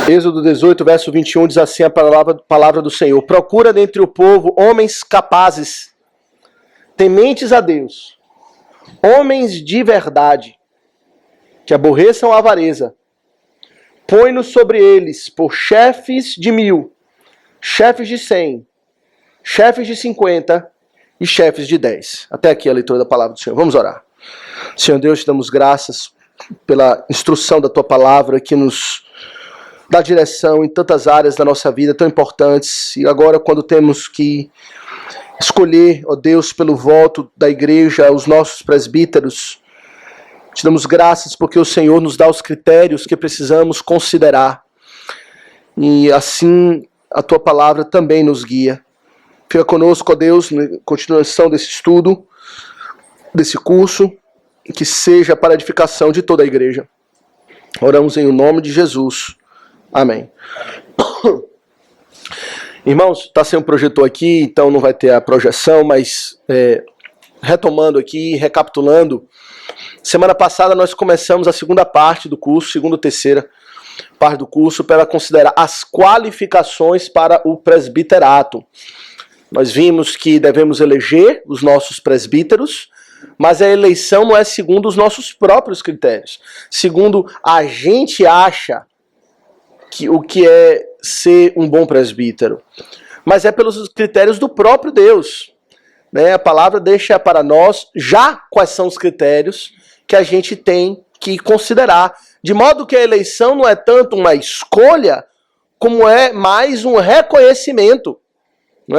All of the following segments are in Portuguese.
Êxodo 18, verso 21, diz assim a palavra do Senhor: procura dentre o povo homens capazes, tementes a Deus, homens de verdade, que aborreçam a avareza. Põe-nos sobre eles por chefes de 1000, chefes de 100, chefes de 50 e chefes de 10. Até aqui a leitura da palavra do Senhor. Vamos orar. Senhor Deus, te damos graças pela instrução da tua palavra que nos dá direção em tantas áreas da nossa vida tão importantes. E agora, quando temos que escolher, ó Deus, pelo voto da igreja, os nossos presbíteros, te damos graças porque o Senhor nos dá os critérios que precisamos considerar. E assim a tua palavra também nos guia. Fica conosco, ó Deus, na continuação desse estudo, desse curso, que seja para a edificação de toda a igreja. Oramos em o nome de Jesus. Amém. Irmãos, está sem um projetor aqui, então não vai ter a projeção, mas retomando aqui, recapitulando, semana passada nós começamos a segunda parte do curso, segunda ou terceira parte do curso, para considerar as qualificações para o presbiterato. Nós vimos que devemos eleger os nossos presbíteros, mas a eleição não é segundo os nossos próprios critérios, segundo a gente acha que o que é ser um bom presbítero, mas é pelos critérios do próprio Deus. A palavra deixa para nós já quais são os critérios que a gente tem que considerar, de modo que a eleição não é tanto uma escolha, como é mais um reconhecimento.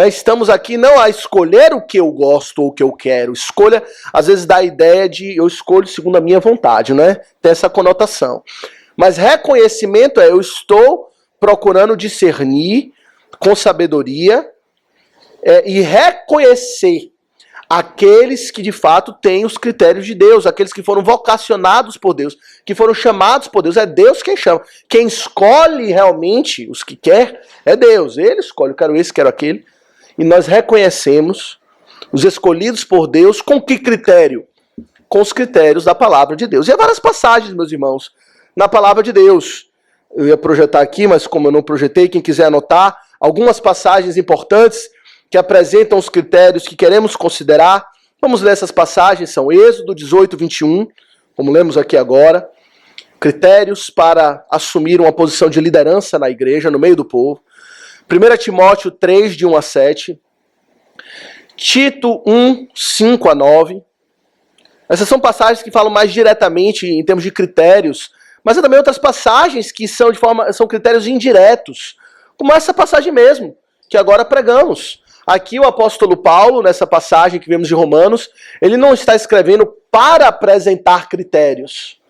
Estamos aqui não a escolher o que eu gosto ou o que eu quero. Escolha, às vezes, dá a ideia de eu escolho segundo a minha vontade, tem essa conotação. Mas reconhecimento é eu estou procurando discernir com sabedoria e reconhecer aqueles que de fato têm os critérios de Deus, aqueles que foram vocacionados por Deus, que foram chamados por Deus. É Deus quem chama. Quem escolhe realmente os que quer é Deus. Ele escolhe, eu quero esse, quero aquele. E nós reconhecemos os escolhidos por Deus com que critério? Com os critérios da palavra de Deus. E há várias passagens, meus irmãos, na palavra de Deus. Eu ia projetar aqui, mas como eu não projetei, quem quiser anotar, algumas passagens importantes que apresentam os critérios que queremos considerar. Vamos ler essas passagens, são Êxodo 18, 21, como lemos aqui agora. Critérios para assumir uma posição de liderança na igreja, no meio do povo. 1 Timóteo 3, de 1 a 7. Tito 1, 5 a 9. Essas são passagens que falam mais diretamente em termos de critérios, mas há também outras passagens que são critérios indiretos, como essa passagem mesmo, que agora pregamos. Aqui o apóstolo Paulo, nessa passagem que vemos de Romanos, ele não está escrevendo para apresentar critérios,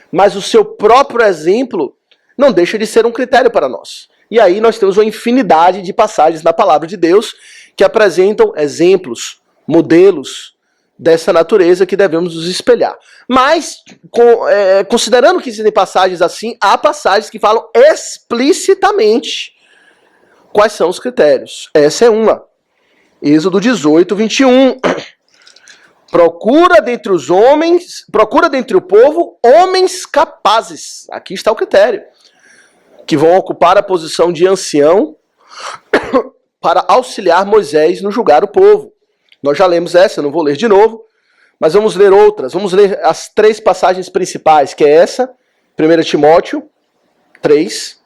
mas o seu próprio exemplo não deixa de ser um critério para nós. E aí nós temos uma infinidade de passagens na palavra de Deus que apresentam exemplos, modelos dessa natureza que devemos nos espelhar. Mas, considerando que existem passagens assim, há passagens que falam explicitamente quais são os critérios. Essa é uma. Êxodo 18, 21. Procura dentre o povo homens capazes. Aqui está o critério. Que vão ocupar a posição de ancião para auxiliar Moisés no julgar o povo. Nós já lemos essa, eu não vou ler de novo, mas vamos ler outras. Vamos ler as 3 passagens principais, que é essa, 1 Timóteo 3.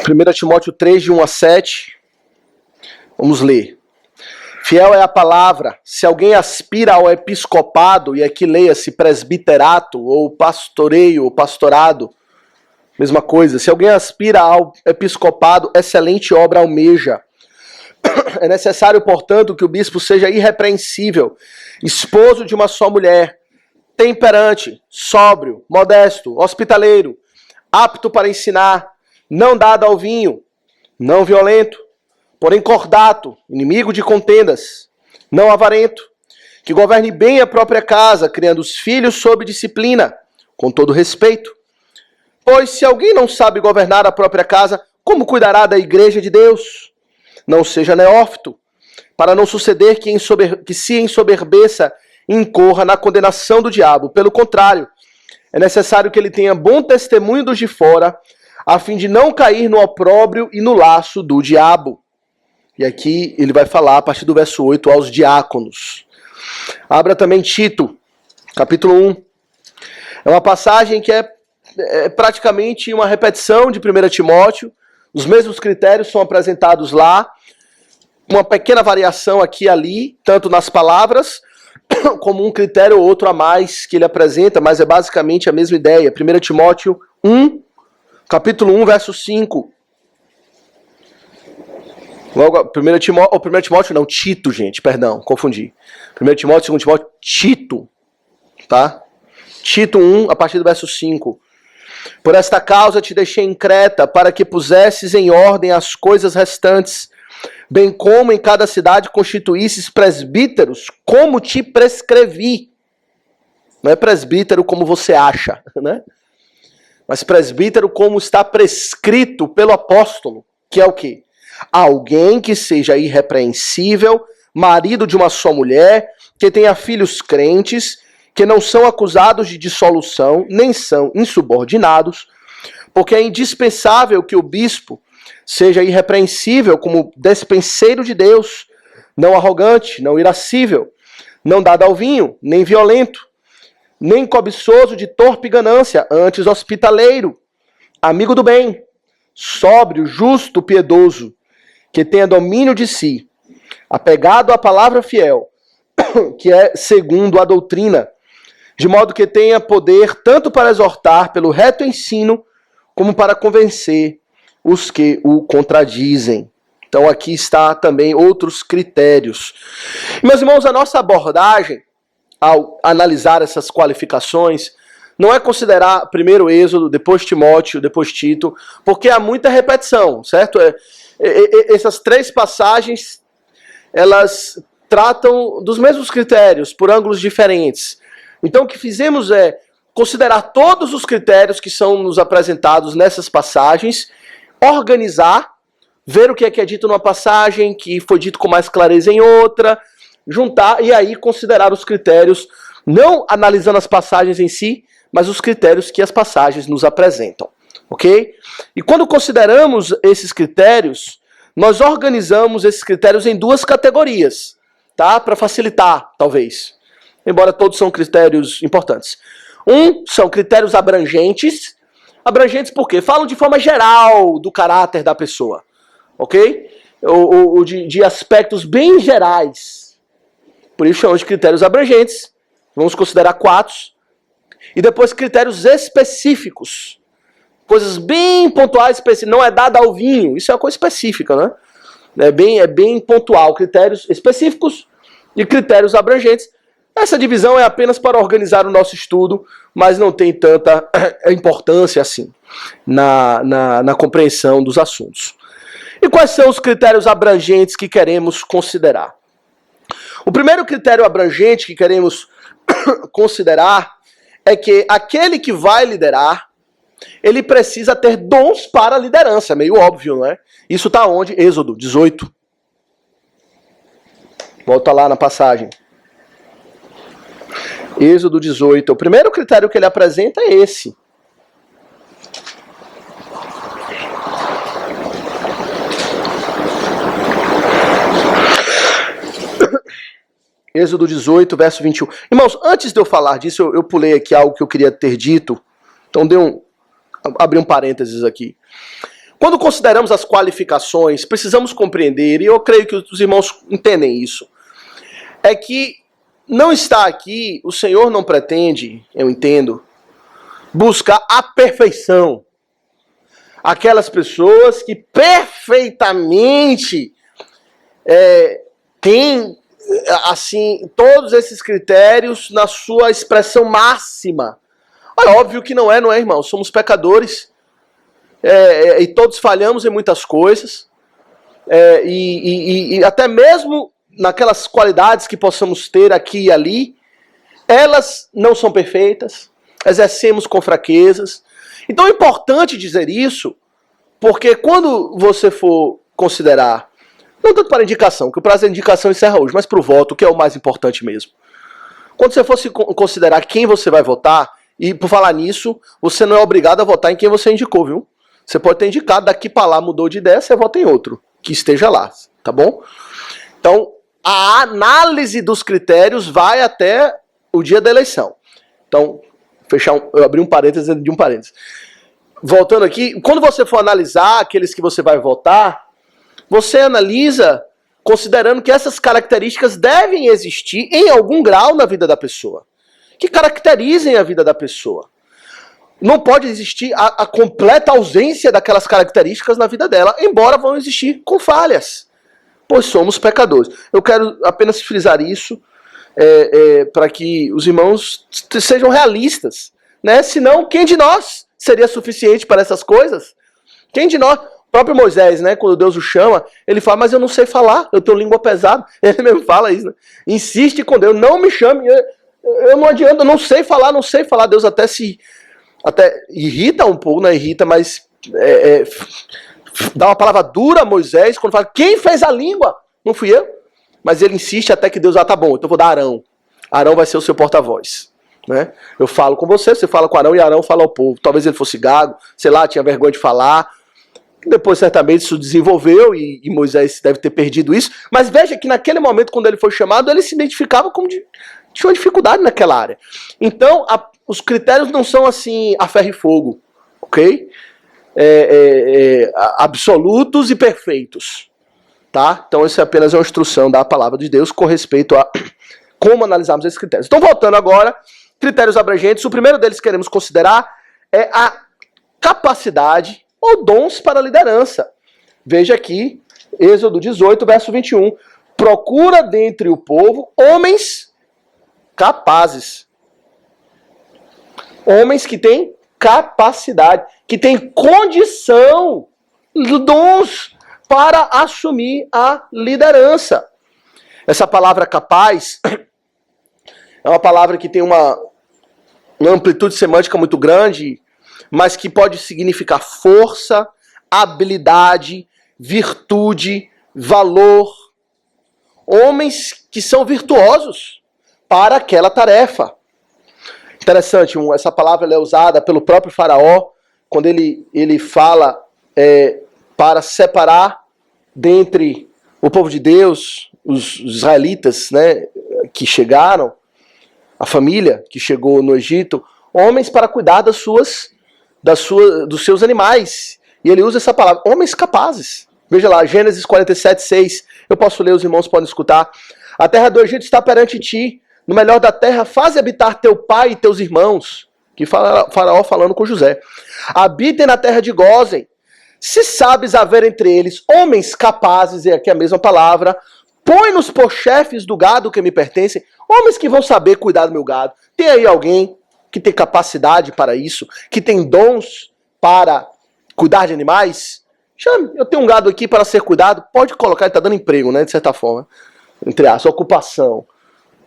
Primeira Timóteo 3, de 1 a 7. Vamos ler. Fiel é a palavra. Se alguém aspira ao episcopado, e aqui leia-se presbiterato, ou pastoreio, ou pastorado, mesma coisa. Se alguém aspira ao episcopado, excelente obra almeja. É necessário, portanto, que o bispo seja irrepreensível, esposo de uma só mulher, temperante, sóbrio, modesto, hospitaleiro, apto para ensinar, não dado ao vinho, não violento, porém cordato, inimigo de contendas, não avarento, que governe bem a própria casa, criando os filhos sob disciplina, com todo respeito. Pois se alguém não sabe governar a própria casa, como cuidará da igreja de Deus? Não seja neófito, para não suceder que se ensoberbeça e incorra na condenação do diabo. Pelo contrário, é necessário que ele tenha bom testemunho dos de fora, a fim de não cair no opróbrio e no laço do diabo. E aqui ele vai falar a partir do verso 8 aos diáconos. Abra também Tito, capítulo 1. É uma passagem que é praticamente uma repetição de 1 Timóteo. Os mesmos critérios são apresentados lá, uma pequena variação aqui e ali, tanto nas palavras, como um critério ou outro a mais que ele apresenta, mas é basicamente a mesma ideia. 1 Timóteo 1, capítulo 1, verso 5. Logo, 1 Timóteo não, Tito, gente, perdão, confundi. 1 Timóteo, 2 Timóteo, Tito, tá? Tito 1, a partir do verso 5. Por esta causa te deixei em Creta, para que pusesses em ordem as coisas restantes, bem como em cada cidade constituísses presbíteros, como te prescrevi. Não é presbítero como você acha, né? Mas presbítero como está prescrito pelo apóstolo, que é o quê? Alguém que seja irrepreensível, marido de uma só mulher, que tenha filhos crentes, que não são acusados de dissolução, nem são insubordinados, porque é indispensável que o bispo seja irrepreensível como despenseiro de Deus, não arrogante, não irascível, não dado ao vinho, nem violento, nem cobiçoso de torpe ganância, antes hospitaleiro, amigo do bem, sóbrio, justo, piedoso, que tenha domínio de si, apegado à palavra fiel, que é segundo a doutrina, de modo que tenha poder tanto para exortar pelo reto ensino, como para convencer os que o contradizem. Então aqui está também outros critérios. Meus irmãos, a nossa abordagem, ao analisar essas qualificações, não é considerar primeiro Êxodo, depois Timóteo, depois Tito, porque há muita repetição, certo? Essas três passagens, elas tratam dos mesmos critérios, por ângulos diferentes. Então o que fizemos é considerar todos os critérios que são nos apresentados nessas passagens, organizar, ver o que é dito numa passagem, que foi dito com mais clareza em outra, juntar e aí considerar os critérios, não analisando as passagens em si, mas os critérios que as passagens nos apresentam, ok? E quando consideramos esses critérios, nós organizamos esses critérios em duas categorias, tá? Para facilitar, talvez, embora todos são critérios importantes. São critérios abrangentes. Abrangentes por quê? Falam de forma geral do caráter da pessoa, ok? Ou de aspectos bem gerais. Por isso chamamos de critérios abrangentes. Vamos considerar 4. E depois critérios específicos. Coisas bem pontuais, não é dada ao vinho. Isso é uma coisa específica, né? É bem pontual. Critérios específicos e critérios abrangentes. Essa divisão é apenas para organizar o nosso estudo, mas não tem tanta importância assim na compreensão dos assuntos. E quais são os critérios abrangentes que queremos considerar? O primeiro critério abrangente que queremos considerar é que aquele que vai liderar, ele precisa ter dons para a liderança. É meio óbvio, não é? Isso está onde? Êxodo 18. Volta lá na passagem. Êxodo 18. O primeiro critério que ele apresenta é esse. Êxodo 18, verso 21. Irmãos, antes de eu falar disso, eu pulei aqui algo que eu queria ter dito. Então, abri um parênteses aqui. Quando consideramos as qualificações, precisamos compreender, e eu creio que os irmãos entendem isso, é que não está aqui, o Senhor não pretende, eu entendo, buscar a perfeição. Aquelas pessoas que perfeitamente têm, assim, todos esses critérios na sua expressão máxima. É óbvio que não é, irmão? Somos pecadores e todos falhamos em muitas coisas. E até mesmo naquelas qualidades que possamos ter aqui e ali, elas não são perfeitas, exercemos com fraquezas. Então é importante dizer isso, porque quando você for considerar não tanto para a indicação, que o prazo da indicação encerra hoje, mas para o voto, que é o mais importante mesmo. Quando você fosse considerar quem você vai votar, e por falar nisso, você não é obrigado a votar em quem você indicou, viu? Você pode ter indicado, daqui para lá mudou de ideia, você vota em outro, que esteja lá, tá bom? Então, a análise dos critérios vai até o dia da eleição. Então, eu abri um parênteses dentro de um parênteses. Voltando aqui, quando você for analisar aqueles que você vai votar, você analisa considerando que essas características devem existir em algum grau na vida da pessoa, que caracterizem a vida da pessoa. Não pode existir a completa ausência daquelas características na vida dela, embora vão existir com falhas, pois somos pecadores. Eu quero apenas frisar isso para que os irmãos sejam realistas, né? Senão, quem de nós seria suficiente para essas coisas? Quem de nós? O próprio Moisés, né, quando Deus o chama, ele fala, mas eu não sei falar, eu tenho língua pesada. Ele mesmo fala isso, né? Insiste com Deus, não me chame, eu não adianta, eu não sei falar. Deus até irrita um pouco, não irrita, mas dá uma palavra dura a Moisés, quando fala, quem fez a língua? Não fui eu. Mas ele insiste até que Deus, tá bom, então eu vou dar Arão. Arão vai ser o seu porta-voz. Né? Eu falo com você fala com Arão e Arão fala ao povo. Talvez ele fosse gago, sei lá, tinha vergonha de falar. Depois, certamente, isso desenvolveu e Moisés deve ter perdido isso. Mas veja que naquele momento, quando ele foi chamado, ele se identificava como tinha uma dificuldade naquela área. Então, os critérios não são assim a ferro e fogo, ok? Absolutos e perfeitos. Tá? Então, isso é apenas uma instrução da palavra de Deus com respeito a como analisarmos esses critérios. Então, voltando agora, critérios abrangentes. O primeiro deles que queremos considerar é a capacidade ou dons para a liderança. Veja aqui, Êxodo 18, verso 21. Procura dentre o povo homens capazes. Homens que têm capacidade, que têm condição, dons para assumir a liderança. Essa palavra capaz é uma palavra que tem uma amplitude semântica muito grande, mas que pode significar força, habilidade, virtude, valor. Homens que são virtuosos para aquela tarefa. Interessante, essa palavra é usada pelo próprio Faraó, quando ele fala para separar dentre o povo de Deus, os israelitas, né, que chegaram, a família que chegou no Egito, homens para cuidar dos seus animais. E ele usa essa palavra, homens capazes. Veja lá, Gênesis 47, 6. Eu posso ler, os irmãos podem escutar. A terra do Egito está perante ti. No melhor da terra, faze habitar teu pai e teus irmãos. Que Faraó falando com José. Habitem na terra de Gósen. Se sabes haver entre eles homens capazes, e aqui é a mesma palavra, põe-nos por chefes do gado que me pertencem, homens que vão saber cuidar do meu gado. Tem aí alguém que tem capacidade para isso, que tem dons para cuidar de animais? Chame, eu tenho um gado aqui para ser cuidado, pode colocar, ele está dando emprego, né, de certa forma, entre aspas, ocupação,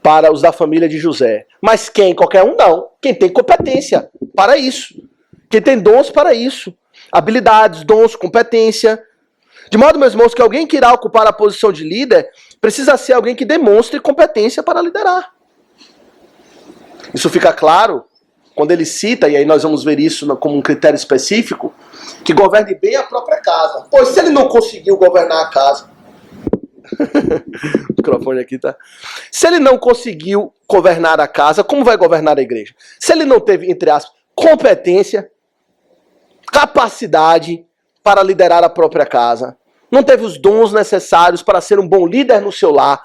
para os da família de José. Mas quem? Qualquer um? Não. Quem tem competência para isso. Quem tem dons para isso. Habilidades, dons, competência. De modo, meus irmãos, que alguém que irá ocupar a posição de líder precisa ser alguém que demonstre competência para liderar. Isso fica claro quando ele cita, e aí nós vamos ver isso como um critério específico, que governe bem a própria casa. Pois se ele não conseguiu governar a casa, o microfone aqui tá. Se ele não conseguiu governar a casa, como vai governar a igreja? Se ele não teve, entre aspas, competência, capacidade para liderar a própria casa, não teve os dons necessários para ser um bom líder no seu lar,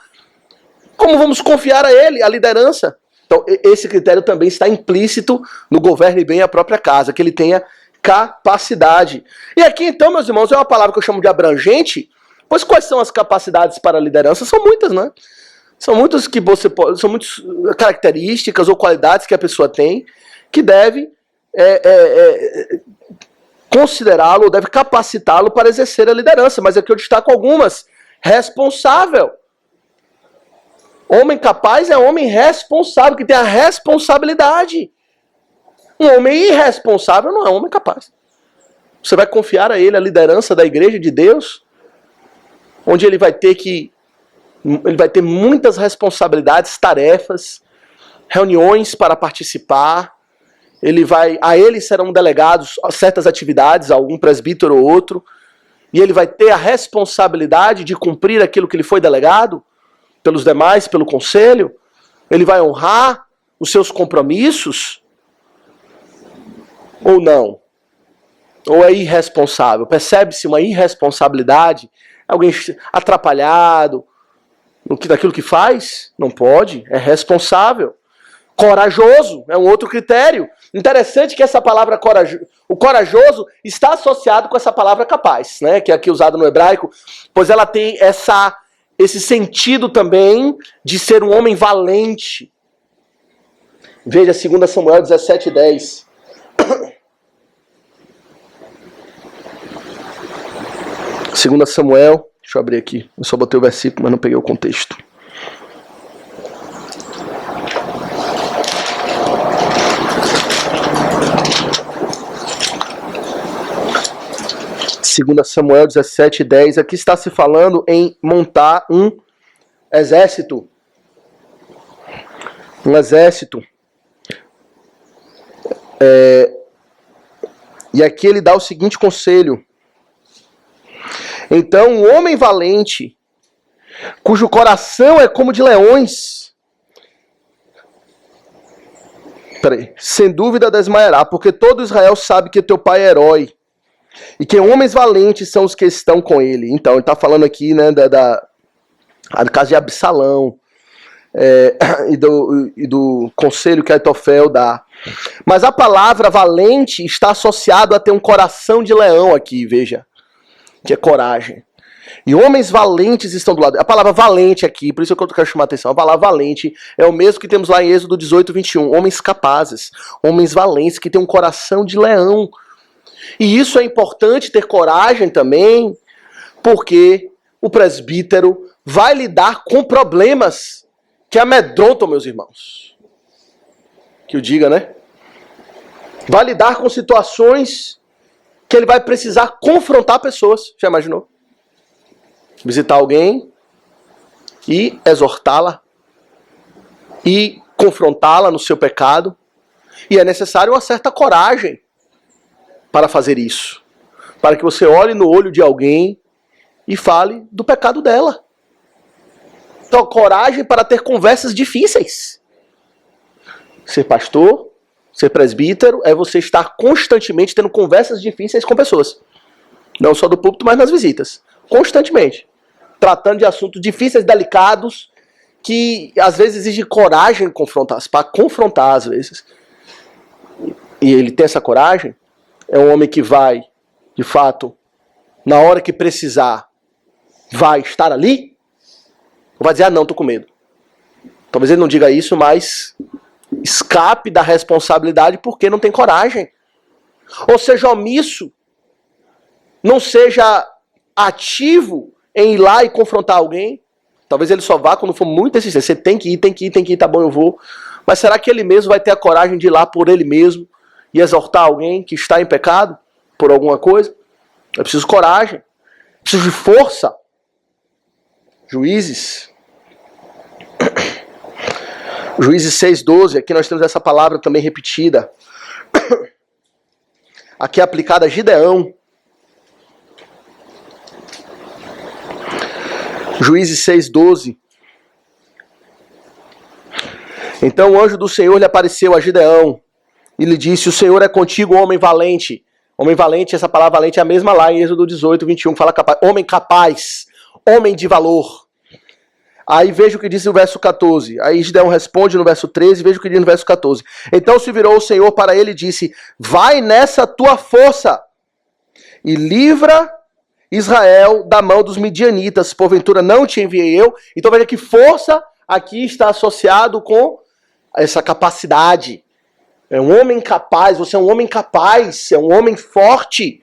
como vamos confiar a ele, a liderança? Então, esse critério também está implícito no governe bem a própria casa, que ele tenha capacidade. E aqui, então, meus irmãos, é uma palavra que eu chamo de abrangente, pois quais são as capacidades para a liderança? São muitas, né? São muitas que você pode, são muitas características ou qualidades que a pessoa tem que deve considerá-lo ou deve capacitá-lo para exercer a liderança. Mas aqui eu destaco algumas. Responsável. Homem capaz é homem responsável, que tem a responsabilidade. Um homem irresponsável não é um homem capaz. Você vai confiar a ele a liderança da igreja de Deus? onde ele vai ter muitas responsabilidades, tarefas, reuniões para participar. A ele serão delegados certas atividades, algum presbítero ou outro, e ele vai ter a responsabilidade de cumprir aquilo que lhe foi delegado pelos demais, pelo conselho. Ele vai honrar os seus compromissos ou não? Ou é irresponsável? Percebe-se uma irresponsabilidade? Alguém atrapalhado daquilo que faz? Não pode, é responsável. Corajoso é um outro critério. Interessante que essa palavra o corajoso está associado com essa palavra capaz, né? Que é aqui usada no hebraico, pois ela tem esse sentido também de ser um homem valente. Veja 2 Samuel 17:10. 2 Samuel, deixa eu abrir aqui, eu só botei o versículo, mas não peguei o contexto. Segunda Samuel 17:10, aqui está se falando em montar um exército. Um exército. E aqui ele dá o seguinte conselho. Então, um homem valente, cujo coração é como de leões, sem dúvida desmaiará, porque todo Israel sabe que teu pai é herói, e que homens valentes são os que estão com ele. Então, ele está falando aqui, né, do caso de Absalão, e do conselho que Aitofel dá. Mas a palavra valente está associado a ter um coração de leão aqui, veja, que é coragem. E homens valentes estão do lado. A palavra valente aqui, por isso que eu quero chamar a atenção, a palavra valente é o mesmo que temos lá em Êxodo 18:21. Homens capazes, homens valentes que têm um coração de leão. E isso é importante ter coragem também, porque o presbítero vai lidar com problemas que amedrontam, meus irmãos. Que eu diga, né? Vai lidar com situações que ele vai precisar confrontar pessoas. Já imaginou? Visitar alguém e exortá-la e confrontá-la no seu pecado. E é necessário uma certa coragem para fazer isso. Para que você olhe no olho de alguém e fale do pecado dela. Então, coragem para ter conversas difíceis. Ser pastor, ser presbítero, é você estar constantemente tendo conversas difíceis com pessoas. Não só do púlpito, mas nas visitas. Constantemente. Tratando de assuntos difíceis, delicados, que às vezes exigem coragem para confrontar, às vezes. E ele tem essa coragem. É um homem que vai, de fato, na hora que precisar, vai estar ali? Ou vai dizer, não, tô com medo. Talvez ele não diga isso, mas escape da responsabilidade porque não tem coragem. Ou seja omisso, não seja ativo em ir lá e confrontar alguém. Talvez ele só vá quando for muito insistente. Você tem que ir, tá bom, eu vou. Mas será que ele mesmo vai ter a coragem de ir lá por ele mesmo e exortar alguém que está em pecado por alguma coisa? É preciso coragem. É preciso de força. Juízes 6:12, aqui nós temos essa palavra também repetida. Aqui é aplicada a Gideão. Juízes 6:12. Então o anjo do Senhor lhe apareceu a Gideão e lhe disse: o Senhor é contigo, homem valente. Homem valente, essa palavra valente é a mesma lá em Êxodo 18:21, que fala capaz. Homem capaz, homem de valor. Aí veja o que diz no verso 14. Aí Gideão responde no verso 13, veja o que diz no verso 14. Então se virou o Senhor para ele e disse: vai nessa tua força e livra Israel da mão dos midianitas, porventura não te enviei eu. Então veja que força aqui está associado com essa capacidade. É um homem capaz, você é um homem capaz, é um homem forte.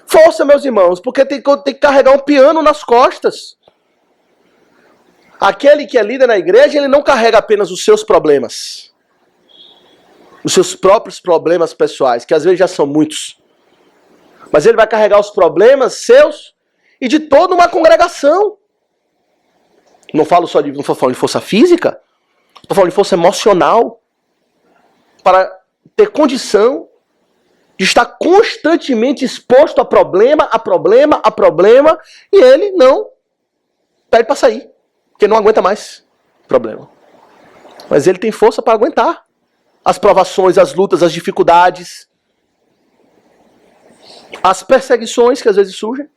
Força, meus irmãos, porque tem que carregar um piano nas costas. Aquele que é líder na igreja, ele não carrega apenas os seus problemas. Os seus próprios problemas pessoais, que às vezes já são muitos. Mas ele vai carregar os problemas seus e de toda uma congregação. Não estou falando de força física, estou falando de força emocional, para ter condição de estar constantemente exposto a problema, e ele não pede para sair, porque não aguenta mais problema. Mas ele tem força para aguentar as provações, as lutas, as dificuldades, as perseguições que às vezes surgem,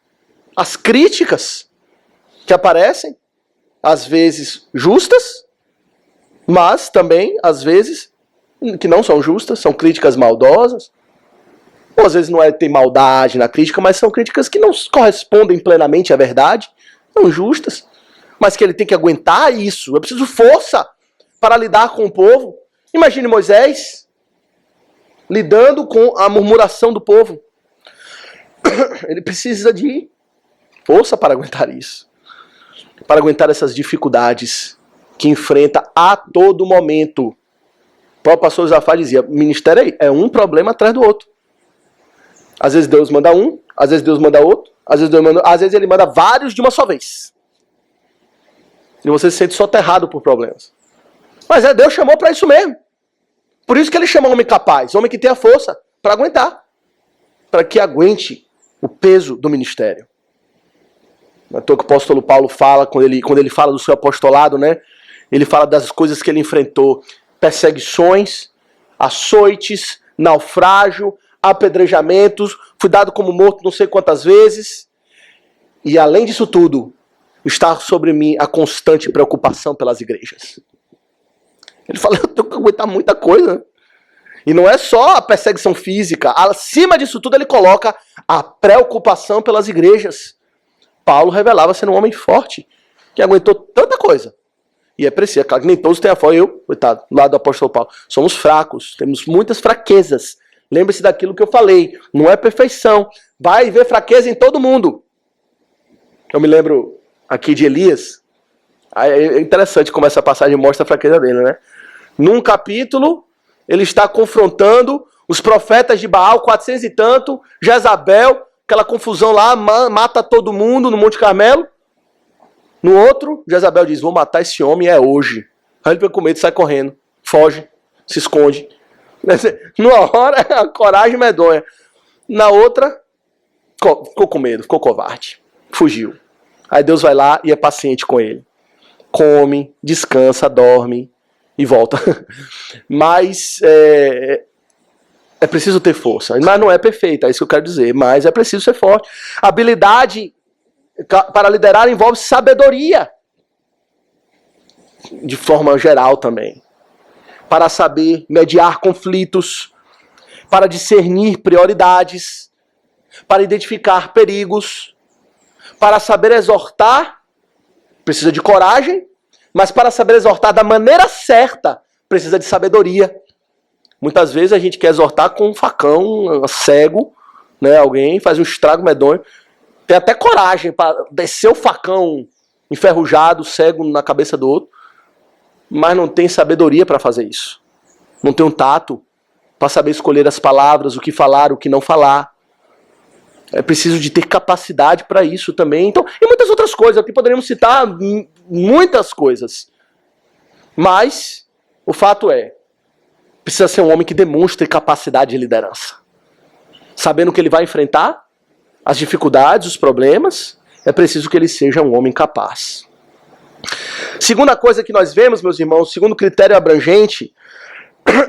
as críticas que aparecem, às vezes justas, mas também, às vezes, que não são justas, são críticas maldosas. Ou às vezes não tem maldade na crítica, mas são críticas que não correspondem plenamente à verdade, são justas, mas que ele tem que aguentar isso. É preciso força para lidar com o povo. Imagine Moisés lidando com a murmuração do povo. Ele precisa de força para aguentar isso, para aguentar essas dificuldades que enfrenta a todo momento. O próprio pastor Josafá dizia, ministério é um problema atrás do outro. Às vezes Deus manda um, às vezes Deus manda outro, às vezes ele manda vários de uma só vez. E você se sente soterrado por problemas. Mas Deus chamou para isso mesmo. Por isso que ele chama um homem capaz, homem que tenha força para aguentar. Para que aguente o peso do ministério. Não é que o apóstolo Paulo fala, quando ele fala do seu apostolado, né? Ele fala das coisas que ele enfrentou. Perseguições, açoites, naufrágio, apedrejamentos, fui dado como morto não sei quantas vezes. E além disso tudo, está sobre mim a constante preocupação pelas igrejas. Ele fala, eu tenho que aguentar muita coisa. E não é só a perseguição física. Acima disso tudo ele coloca a preocupação pelas igrejas. Paulo revelava ser um homem forte, que aguentou tanta coisa. E é preciso, é claro que nem todos têm a força. Eu, coitado, do lado do apóstolo Paulo, somos fracos, temos muitas fraquezas. Lembre-se daquilo que eu falei, não é perfeição. Vai ver fraqueza em todo mundo. Eu me lembro aqui de Elias. É interessante como essa passagem mostra a fraqueza dele, né? Num capítulo, ele está confrontando os profetas de Baal, 400 e tanto, Jezabel, aquela confusão lá, mata todo mundo no Monte Carmelo. No outro, Jezabel diz, vou matar esse homem, é hoje. Aí ele fica com medo, sai correndo, foge, se esconde. Numa hora, a coragem medonha. Na outra, ficou com medo, ficou covarde, fugiu. Aí Deus vai lá e é paciente com ele. Come, descansa, dorme e volta. Mas é preciso ter força. Mas não é perfeita, é isso que eu quero dizer. Mas é preciso ser forte. Habilidade para liderar envolve sabedoria. De forma geral também. Para saber mediar conflitos. Para discernir prioridades. Para identificar perigos. Para saber exortar, precisa de coragem. Mas para saber exortar da maneira certa, precisa de sabedoria. Muitas vezes a gente quer exortar com um facão cego, né? Alguém faz um estrago medonho. Tem até coragem para descer o facão enferrujado, cego na cabeça do outro. Mas não tem sabedoria para fazer isso. Não tem um tato para saber escolher as palavras, o que falar, o que não falar. É preciso de ter capacidade para isso também. Então, e muitas outras coisas. Aqui poderíamos citar muitas coisas. Mas o fato é, precisa ser um homem que demonstre capacidade de liderança. Sabendo que ele vai enfrentar as dificuldades, os problemas, é preciso que ele seja um homem capaz. Segunda coisa que nós vemos, meus irmãos, segundo critério abrangente,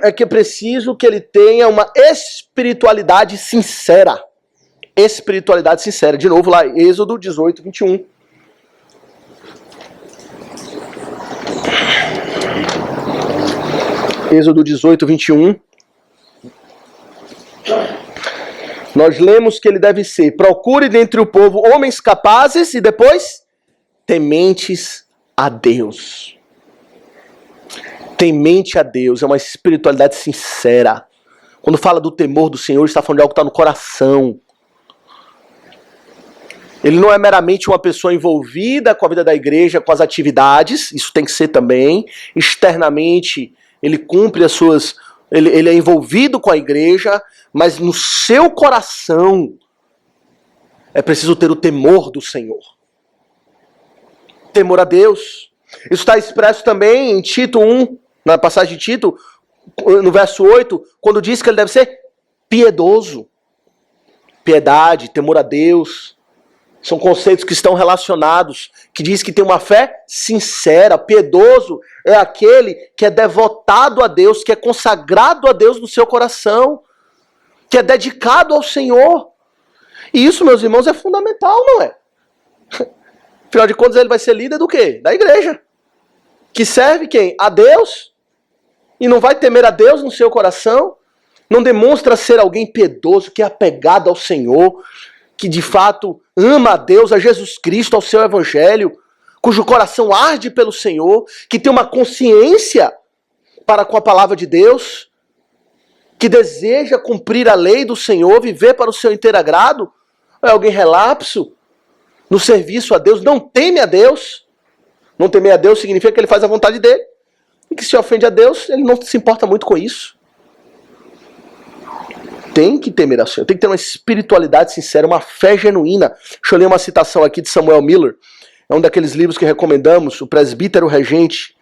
é que é preciso que ele tenha uma espiritualidade sincera. Espiritualidade sincera. De novo lá, Êxodo 18, 21. Êxodo 18, 21. Nós lemos que ele deve ser: procure dentre o povo homens capazes e depois tementes a Deus. Temente a Deus é uma espiritualidade sincera. Quando fala do temor do Senhor, está falando de algo que está no coração. Ele não é meramente uma pessoa envolvida com a vida da igreja, com as atividades, isso tem que ser também. Externamente, ele cumpre as suas... Ele é envolvido com a igreja, mas no seu coração É preciso ter o temor do Senhor. Temor a Deus. Isso está expresso também em Tito 1, na passagem de Tito, no verso 8, quando diz que ele deve ser piedoso. Piedade, temor a Deus, são conceitos que estão relacionados, que diz que tem uma fé sincera. Piedoso é aquele que é devotado a Deus, que é consagrado a Deus no seu coração, que é dedicado ao Senhor. E isso, meus irmãos, é fundamental, não é? Afinal de contas, ele vai ser líder do quê? Da igreja. Que serve quem? A Deus. E não vai temer a Deus no seu coração. Não demonstra ser alguém piedoso, que é apegado ao Senhor, que de fato ama a Deus, a Jesus Cristo, ao seu evangelho, cujo coração arde pelo Senhor, que tem uma consciência para com a palavra de Deus, que deseja cumprir a lei do Senhor, viver para o seu inteiro agrado. É alguém relapso no serviço a Deus, não teme a Deus. Não temer a Deus significa que ele faz a vontade dele, e que se ofende a Deus, ele não se importa muito com isso. Tem que temer ao Senhor, tem que ter uma espiritualidade sincera, uma fé genuína. Deixa eu ler uma citação aqui de Samuel Miller, é um daqueles livros que recomendamos, o presbítero regente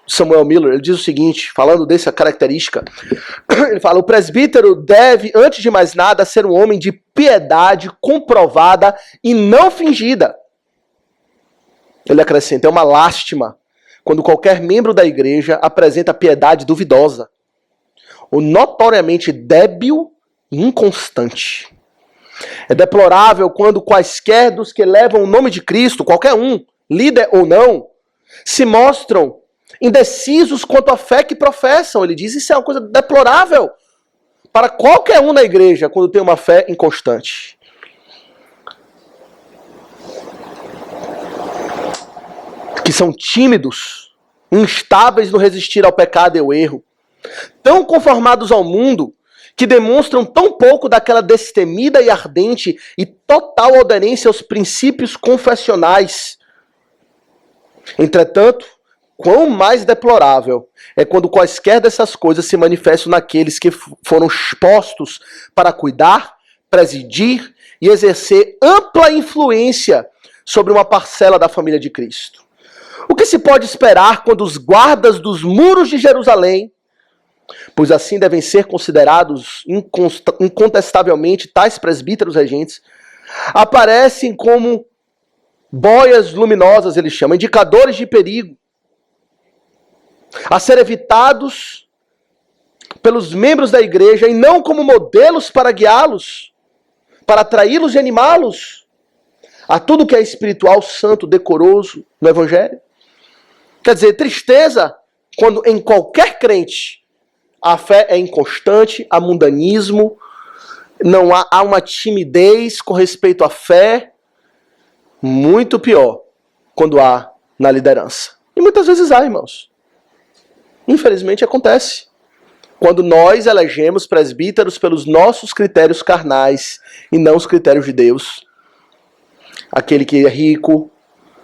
Samuel Miller. Ele diz o seguinte, falando dessa característica, ele fala: o presbítero deve, antes de mais nada, ser um homem de piedade comprovada e não fingida. Ele acrescenta: é uma lástima quando qualquer membro da igreja apresenta piedade duvidosa, ou notoriamente débil e inconstante. É deplorável quando quaisquer dos que levam o nome de Cristo, qualquer um, líder ou não, se mostram indecisos quanto à fé que professam. Ele diz: isso é uma coisa deplorável para qualquer um na igreja quando tem uma fé inconstante. Que são tímidos, instáveis no resistir ao pecado e ao erro, tão conformados ao mundo, que demonstram tão pouco daquela destemida e ardente e total aderência aos princípios confessionais. Entretanto, quão mais deplorável é quando quaisquer dessas coisas se manifestam naqueles que foram postos para cuidar, presidir e exercer ampla influência sobre uma parcela da família de Cristo. O que se pode esperar quando os guardas dos muros de Jerusalém, pois assim devem ser considerados incontestavelmente tais presbíteros regentes, aparecem como boias luminosas, eles chamam, indicadores de perigo, a ser evitados pelos membros da igreja, e não como modelos para guiá-los, para atraí-los e animá-los a tudo que é espiritual, santo, decoroso no evangelho? Quer dizer, tristeza quando em qualquer crente a fé é inconstante, há mundanismo, não há uma timidez com respeito à fé. Muito pior quando há na liderança. E muitas vezes há, irmãos. Infelizmente acontece. Quando nós elegemos presbíteros pelos nossos critérios carnais e não os critérios de Deus. Aquele que é rico,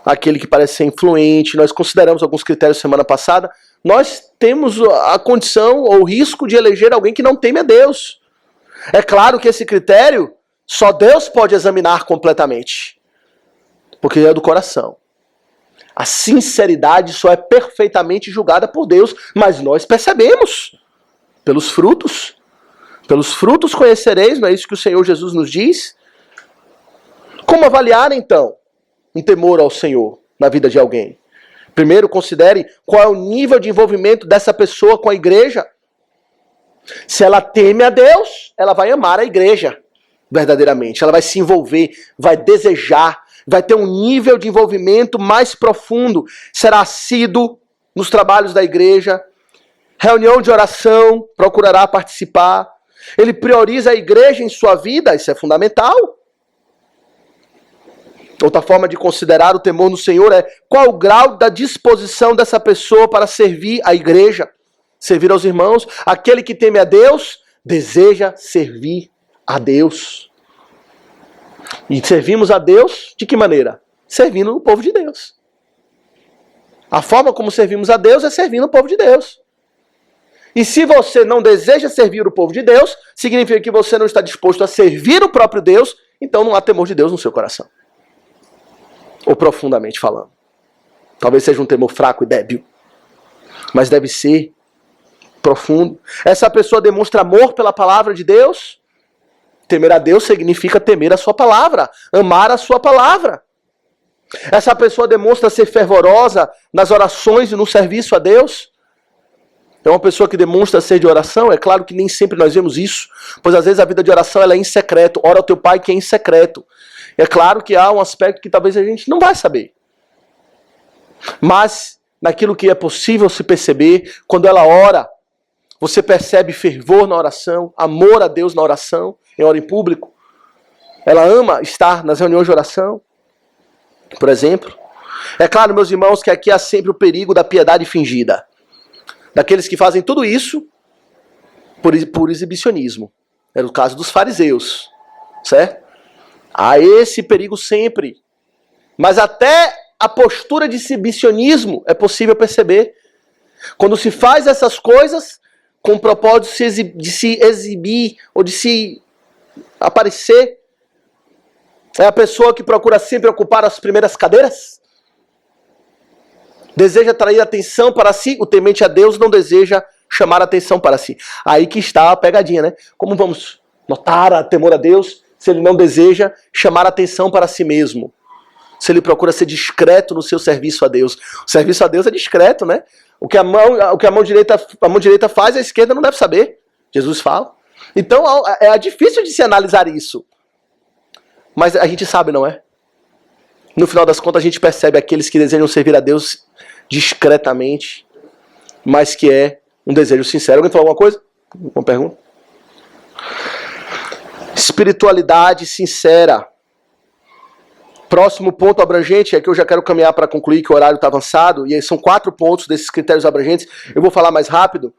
aquele que parece ser influente, nós consideramos alguns critérios semana passada, nós temos a condição ou o risco de eleger alguém que não teme a Deus. É claro que esse critério só Deus pode examinar completamente, porque é do coração. A sinceridade só é perfeitamente julgada por Deus, mas nós percebemos pelos frutos. Pelos frutos conhecereis, não é isso que o Senhor Jesus nos diz? Como avaliar então um temor ao Senhor na vida de alguém? Primeiro, considere qual é o nível de envolvimento dessa pessoa com a igreja. Se ela teme a Deus, ela vai amar a igreja verdadeiramente. Ela vai se envolver, vai desejar, vai ter um nível de envolvimento mais profundo. Será assíduo nos trabalhos da igreja. Reunião de oração, procurará participar. Ele prioriza a igreja em sua vida, isso é fundamental. Outra forma de considerar o temor no Senhor é qual o grau da disposição dessa pessoa para servir a igreja, servir aos irmãos. Aquele que teme a Deus deseja servir a Deus. E servimos a Deus de que maneira? Servindo o povo de Deus. A forma como servimos a Deus é servindo o povo de Deus. E se você não deseja servir o povo de Deus, significa que você não está disposto a servir o próprio Deus então não há temor de Deus no seu coração. Ou profundamente falando. Talvez seja um temor fraco e débil, mas deve ser profundo. Essa pessoa demonstra amor pela palavra de Deus. Temer a Deus significa temer a sua palavra, amar a sua palavra. Essa pessoa demonstra ser fervorosa nas orações e no serviço a Deus. É uma pessoa que demonstra ser de oração. É claro que nem sempre nós vemos isso, pois às vezes a vida de oração ela é em secreto. Ora ao teu pai que é em secreto. É claro que há um aspecto que talvez a gente não vai saber. Mas naquilo que é possível se perceber, quando ela ora, você percebe fervor na oração, amor a Deus na oração, em hora em público. Ela ama estar nas reuniões de oração, por exemplo. É claro, meus irmãos, que aqui há sempre o perigo da piedade fingida. Daqueles que fazem tudo isso por exibicionismo. Era o caso dos fariseus, certo? Há esse perigo sempre. Mas até a postura de exibicionismo é possível perceber. Quando se faz essas coisas com o propósito de se exibir ou de se aparecer, é a pessoa que procura sempre ocupar as primeiras cadeiras? Deseja atrair atenção para si? O temente a Deus não deseja chamar a atenção para si. Aí que está a pegadinha, né? Como vamos notar a temor a Deus se ele não deseja chamar a atenção para si mesmo? Se ele procura ser discreto no seu serviço a Deus. O serviço a Deus é discreto, né? O que a mão direita faz, a esquerda não deve saber. Jesus fala. Então é difícil de se analisar isso. Mas a gente sabe, não é? No final das contas, a gente percebe aqueles que desejam servir a Deus discretamente, mas que é um desejo sincero. Alguém falou alguma coisa? Uma pergunta? Espiritualidade sincera. Próximo ponto abrangente, é que eu já quero caminhar para concluir, que o horário está avançado, e aí são 4 pontos desses critérios abrangentes. Eu vou falar mais rápido.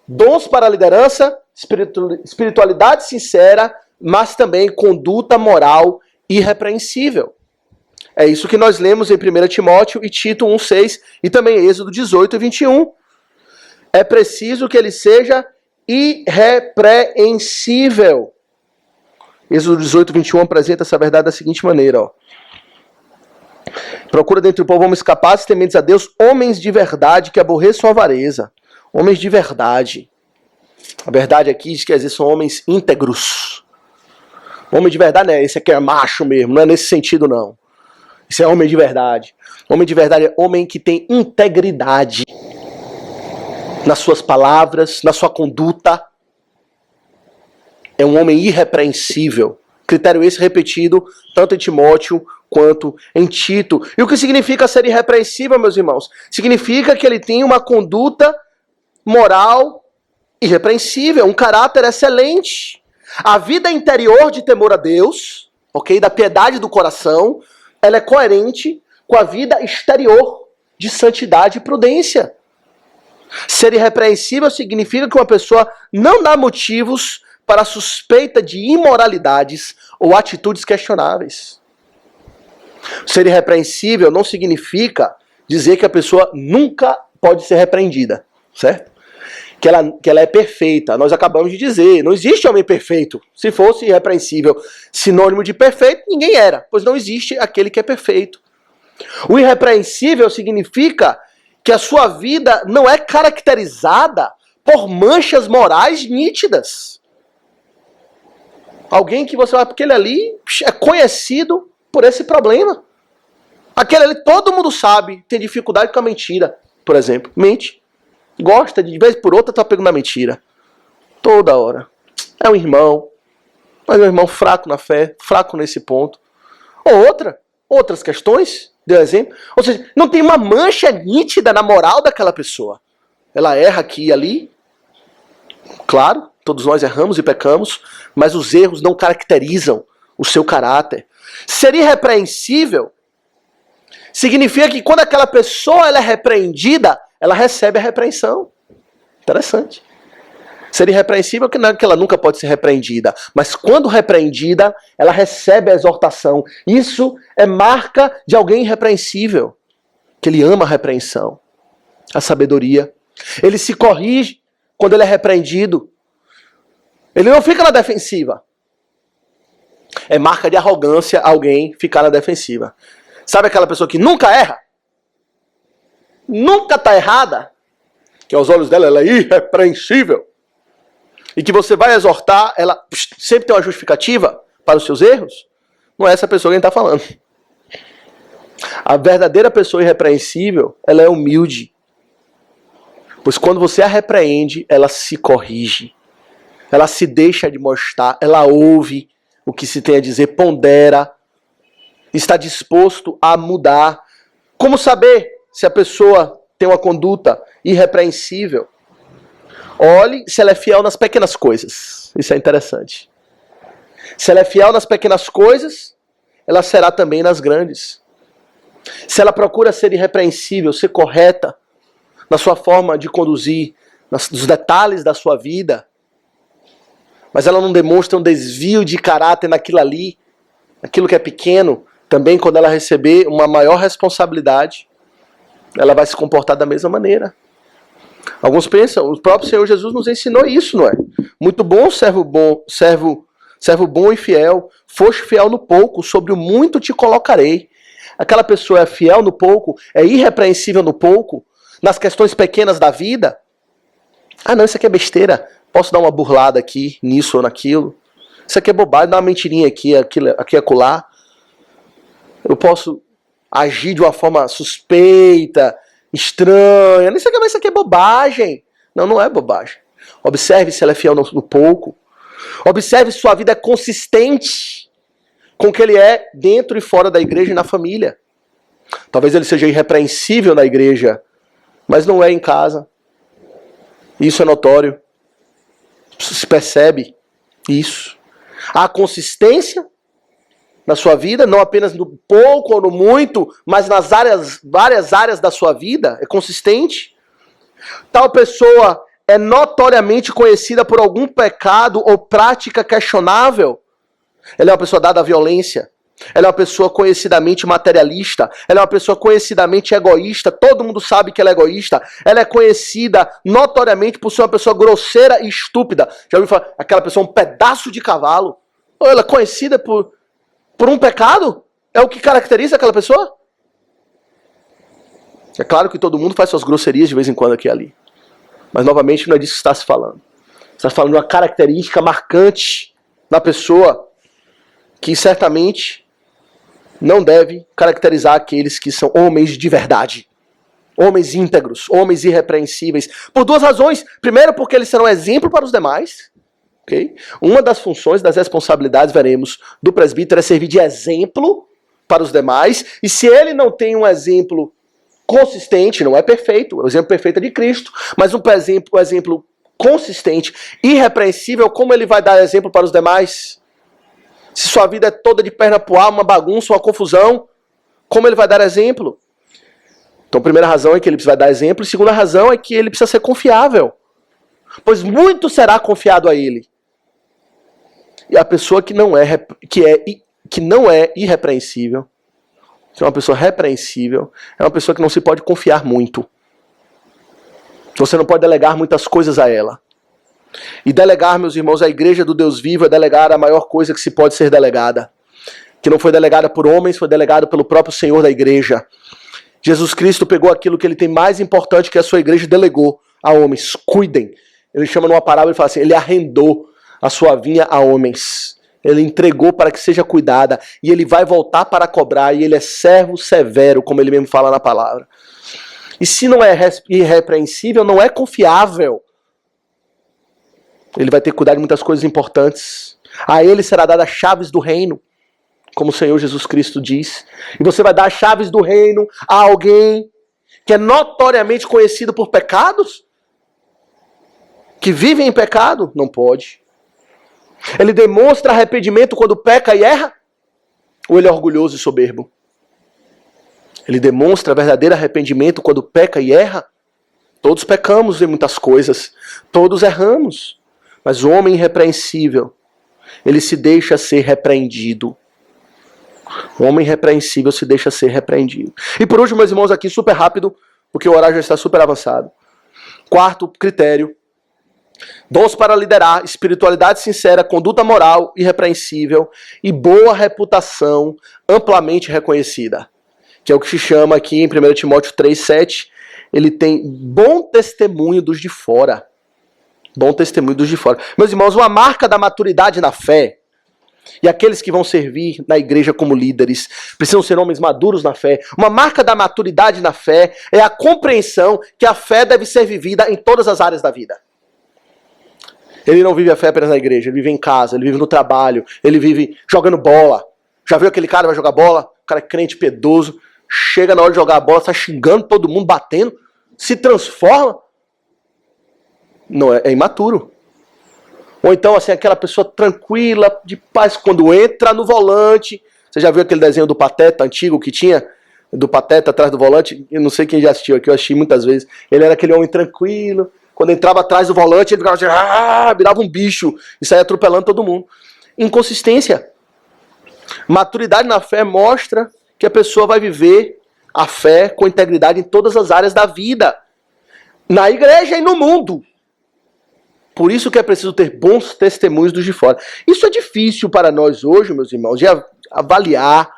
Dons para a liderança, espiritualidade sincera, mas também conduta moral irrepreensível. É isso que nós lemos em 1 Timóteo e Tito 1,6 e também Êxodo 18 e 21. É preciso que ele seja irrepreensível. Êxodo 18, 21 apresenta essa verdade da seguinte maneira, ó. Procura dentre o povo homens capazes, tementes a Deus, homens de verdade que aborreçam a avareza. Homens de verdade. A verdade aqui quer dizer são homens íntegros. Homem de verdade não é esse aqui é macho mesmo, não é nesse sentido não. Isso é homem de verdade. Homem de verdade é homem que tem integridade nas suas palavras, na sua conduta. É um homem irrepreensível. Critério esse repetido tanto em Timóteo quanto em Tito. E o que significa ser irrepreensível, meus irmãos? Significa que ele tem uma conduta moral irrepreensível, um caráter excelente. A vida interior de temor a Deus, ok, da piedade do coração, ela é coerente com a vida exterior de santidade e prudência. Ser irrepreensível significa que uma pessoa não dá motivos para suspeita de imoralidades ou atitudes questionáveis. Ser irrepreensível não significa dizer que a pessoa nunca pode ser repreendida, certo? Que ela é perfeita. Nós acabamos de dizer, não existe homem perfeito. Se fosse irrepreensível sinônimo de perfeito, ninguém era, pois não existe aquele que é perfeito. O irrepreensível significa que a sua vida não é caracterizada por manchas morais nítidas. Alguém que você vai, porque ele ali é conhecido por esse problema. Aquele ali todo mundo sabe, tem dificuldade com a mentira, por exemplo. Mente. Gosta de vez por outra tá pegando na mentira. Toda hora. É um irmão. Mas é um irmão fraco na fé, fraco nesse ponto. Ou outras questões, deu exemplo. Ou seja, não tem uma mancha nítida na moral daquela pessoa. Ela erra aqui e ali. Claro, todos nós erramos e pecamos, mas os erros não caracterizam o seu caráter. Ser irrepreensível significa que quando aquela pessoa ela é repreendida, ela recebe a repreensão. Interessante. Ser irrepreensível que não é que ela nunca pode ser repreendida, mas quando repreendida, ela recebe a exortação. Isso é marca de alguém irrepreensível, que ele ama a repreensão, a sabedoria. Ele se corrige quando ele é repreendido. Ele não fica na defensiva. É marca de arrogância alguém ficar na defensiva. Sabe aquela pessoa que nunca erra? Nunca está errada? Que aos olhos dela ela é irrepreensível. E que você vai exortar, ela sempre tem uma justificativa para os seus erros? Não é essa pessoa que a gente está falando. A verdadeira pessoa irrepreensível, ela é humilde. Pois quando você a repreende, ela se corrige. Ela se deixa de mostrar, ela ouve o que se tem a dizer, pondera, está disposto a mudar. Como saber se a pessoa tem uma conduta irrepreensível? Olhe se ela é fiel nas pequenas coisas. Isso é interessante. Se ela é fiel nas pequenas coisas, ela será também nas grandes. Se ela procura ser irrepreensível, ser correta na sua forma de conduzir, nos detalhes da sua vida, mas ela não demonstra um desvio de caráter naquilo ali, aquilo que é pequeno, também quando ela receber uma maior responsabilidade, ela vai se comportar da mesma maneira. Alguns pensam, o próprio Senhor Jesus nos ensinou isso, não é? Muito bom, servo bom e fiel, foste fiel no pouco, sobre o muito te colocarei. Aquela pessoa é fiel no pouco, é irrepreensível no pouco, nas questões pequenas da vida. Ah não, isso aqui é besteira, posso dar uma burlada aqui, nisso ou naquilo. Isso aqui é bobagem, dar uma mentirinha aqui, aqui acolá. Eu posso agir de uma forma suspeita, estranha. Isso aqui é bobagem. Não, não é bobagem. Observe se ela é fiel no pouco. Observe se sua vida é consistente com o que ele é dentro e fora da igreja e na família. Talvez ele seja irrepreensível na igreja, mas não é em casa. Isso é notório. Se percebe isso. Há consistência na sua vida, não apenas no pouco ou no muito, mas nas várias áreas da sua vida, é consistente. Tal pessoa é notoriamente conhecida por algum pecado ou prática questionável. Ela é uma pessoa dada à violência. Ela é uma pessoa conhecidamente materialista. Ela é uma pessoa conhecidamente egoísta. Todo mundo sabe que ela é egoísta. Ela é conhecida notoriamente por ser uma pessoa grosseira e estúpida. Já ouviu falar? Aquela pessoa um pedaço de cavalo. Ou ela é conhecida por um pecado? É o que caracteriza aquela pessoa? É claro que todo mundo faz suas grosserias de vez em quando aqui e ali. Mas novamente não é disso que está se falando. Está se falando de uma característica marcante na pessoa que certamente não deve caracterizar aqueles que são homens de verdade. Homens íntegros, homens irrepreensíveis. Por duas razões. Primeiro, porque eles serão exemplo para os demais. Okay? Uma das funções, das responsabilidades, veremos, do presbítero é servir de exemplo para os demais. E se ele não tem um exemplo consistente, não é perfeito, o exemplo perfeito é de Cristo, mas um exemplo consistente, irrepreensível, como ele vai dar exemplo para os demais? Se sua vida é toda de perna pro ar, uma bagunça, uma confusão, como ele vai dar exemplo? Então, a primeira razão é que ele precisa dar exemplo, e a segunda razão é que ele precisa ser confiável, pois muito será confiado a ele. E a pessoa que não é irrepreensível, que é uma pessoa repreensível, é uma pessoa que não se pode confiar muito. Você não pode delegar muitas coisas a ela. E delegar, meus irmãos, a igreja do Deus vivo é delegar a maior coisa que se pode ser delegada. Que não foi delegada por homens, foi delegada pelo próprio Senhor da igreja. Jesus Cristo pegou aquilo que ele tem mais importante que a sua igreja e delegou a homens. Cuidem. Ele chama numa parábola e fala assim, ele arrendou a sua vinha a homens. Ele entregou para que seja cuidada. E ele vai voltar para cobrar. E ele é servo severo, como ele mesmo fala na palavra. E se não é irrepreensível, não é confiável. Ele vai ter que cuidar de muitas coisas importantes. A ele será dada as chaves do reino, como o Senhor Jesus Cristo diz. E você vai dar as chaves do reino a alguém que é notoriamente conhecido por pecados? Que vive em pecado? Não pode. Ele demonstra arrependimento quando peca e erra? Ou ele é orgulhoso e soberbo? Ele demonstra verdadeiro arrependimento quando peca e erra? Todos pecamos em muitas coisas. Todos erramos. Mas o homem irrepreensível, ele se deixa ser repreendido. O homem irrepreensível se deixa ser repreendido. E por último, meus irmãos, aqui super rápido, porque o horário já está super avançado. Quarto critério Dons para liderar, espiritualidade sincera, conduta moral irrepreensível e boa reputação amplamente reconhecida. Que é o que se chama aqui em 1 Timóteo 3,7. Ele tem bom testemunho dos de fora. Bom testemunho dos de fora. Meus irmãos, uma marca da maturidade na fé, e aqueles que vão servir na igreja como líderes precisam ser homens maduros na fé. Uma marca da maturidade na fé é a compreensão que a fé deve ser vivida em todas as áreas da vida. Ele não vive a fé apenas na igreja, ele vive em casa, ele vive no trabalho, ele vive jogando bola. Já viu aquele cara que vai jogar bola? O cara é crente, piedoso, chega na hora de jogar a bola, está xingando todo mundo, batendo, se transforma. Não, é imaturo. Ou então, assim, aquela pessoa tranquila, de paz, quando entra no volante. Você já viu aquele desenho do Pateta antigo que tinha? Do Pateta atrás do volante? Eu não sei quem já assistiu aqui, eu assisti muitas vezes. Ele era aquele homem tranquilo. Quando entrava atrás do volante, ele ficava assim, virava um bicho e saía atropelando todo mundo. Inconsistência. Maturidade na fé mostra que a pessoa vai viver a fé com integridade em todas as áreas da vida. Na igreja e no mundo. Por isso que é preciso ter bons testemunhos dos de fora. Isso é difícil para nós hoje, meus irmãos, de avaliar,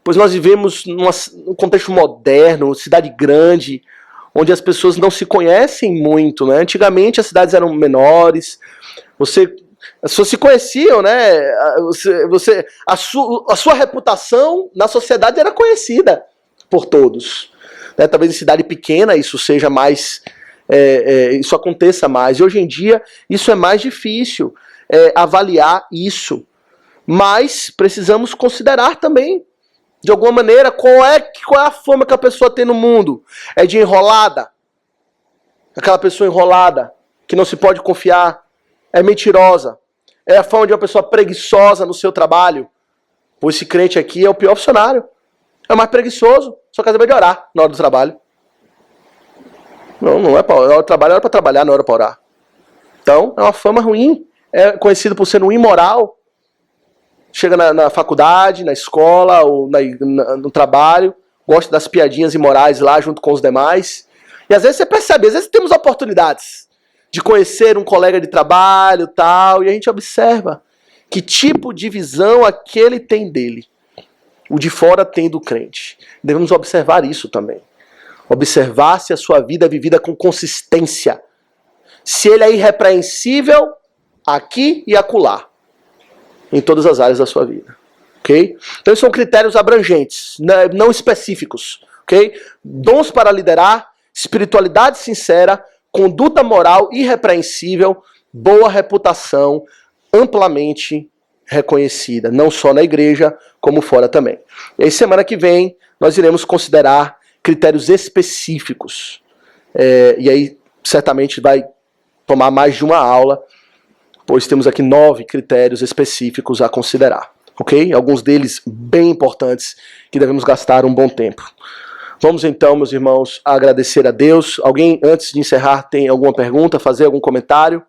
pois nós vivemos num contexto moderno, cidade grande, onde as pessoas não se conhecem muito, né? Antigamente as cidades eram menores, as pessoas se conheciam, né? A sua reputação na sociedade era conhecida por todos. Né? Talvez em cidade pequena isso seja mais... isso aconteça mais. E hoje em dia isso é mais difícil avaliar isso. Mas precisamos considerar também, de alguma maneira, qual é a fama que a pessoa tem no mundo. É de enrolada? Aquela pessoa enrolada, que não se pode confiar. É mentirosa. É a fama de uma pessoa preguiçosa no seu trabalho. Pois esse crente aqui é o pior funcionário. É o mais preguiçoso. Só quer saber de orar na hora do trabalho. Não é para hora do trabalho, é hora para trabalhar, não é hora para orar. Então, é uma fama ruim. É conhecido por ser um imoral. Chega na faculdade, na escola, ou no trabalho, gosta das piadinhas imorais lá junto com os demais. E às vezes você percebe, às vezes temos oportunidades de conhecer um colega de trabalho e tal, e a gente observa que tipo de visão aquele tem dele. O de fora tem do crente. Devemos observar isso também. Observar se a sua vida é vivida com consistência. Se ele é irrepreensível aqui e acolá. Em todas as áreas da sua vida. Ok? Então são critérios abrangentes, não específicos. Ok? Dons para liderar, espiritualidade sincera, conduta moral irrepreensível, boa reputação, amplamente reconhecida. Não só na igreja, como fora também. E aí semana que vem nós iremos considerar critérios específicos. E aí certamente vai tomar mais de uma aula, pois temos aqui 9 critérios específicos a considerar, ok? Alguns deles bem importantes, que devemos gastar um bom tempo. Vamos então, meus irmãos, agradecer a Deus. Alguém, antes de encerrar, tem alguma pergunta, fazer algum comentário?